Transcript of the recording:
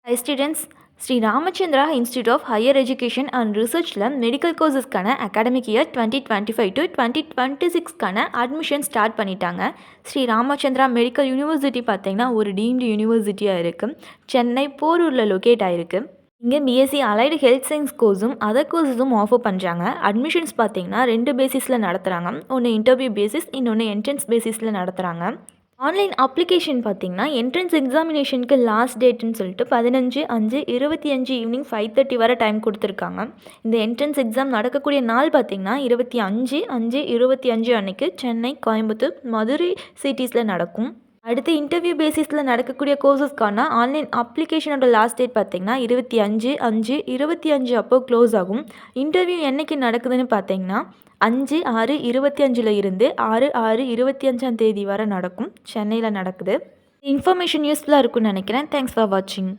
Hi students, Sri Ramachandra institute of higher education and ரிசர்ச்சில் medical கோர்சஸ்க்கான academic year 2025 to 2026க்கான admission start பண்ணிட்டாங்க. Sri Ramachandra medical university பார்த்திங்கன்னா ஒரு டீம்டு யூனிவர்சிட்டியாக இருக்குது. சென்னை போரூரில் லொக்கேட் ஆகிருக்கு. இங்கே பிஎஸ்சி அலைடு ஹெல்த் சயின்ஸ் கோர்ஸும் அதர் கோர்ஸஸும் ஆஃபர் பண்ணுறாங்க. அட்மிஷன்ஸ் பார்த்திங்கன்னா 2 பேசிஸில் நடத்துகிறாங்க. ஒன்று இன்டர்வியூ பேசிஸ், இன்னொன்று என்ட்ரன்ஸ் பேசிஸில் நடத்துகிறாங்க. ஆன்லைன் அப்ளிகேஷன் பார்த்திங்கன்னா என்ட்ரன்ஸ் எக்ஸாமினேஷனுக்கு லாஸ்ட் டேட்டுன்னு சொல்லிட்டு 15/5/25 ஈவினிங் 5:30 வரை டைம் கொடுத்துருக்காங்க. இந்த என்ட்ரன்ஸ் எக்ஸாம் நடக்கக்கூடிய நாள் பார்த்திங்கன்னா 25/5/25 அன்றைக்கி சென்னை, கோயம்புத்தூர், மதுரை சிட்டிஸில் நடக்கும். அடுத்து இன்டர்வியூ பேசிஸில் நடக்கக்கூடிய கோர்சஸ்க்கான ஆன்லைன் அப்ளிகேஷனோட லாஸ்ட் டேட் பார்த்திங்கன்னா 25/5/25 அப்போ க்ளோஸ் ஆகும். இன்டர்வியூ என்றைக்கு நடக்குதுன்னு பார்த்திங்கன்னா 5/6/25 இருந்து 6/6/25 வரை நடக்கும். சென்னையில் நடக்குது. இன்ஃபர்மேஷன் யூஸ்ஃபுல்லாக இருக்கும்னு நினைக்கிறேன். தேங்க்ஸ் ஃபார் வாட்சிங்.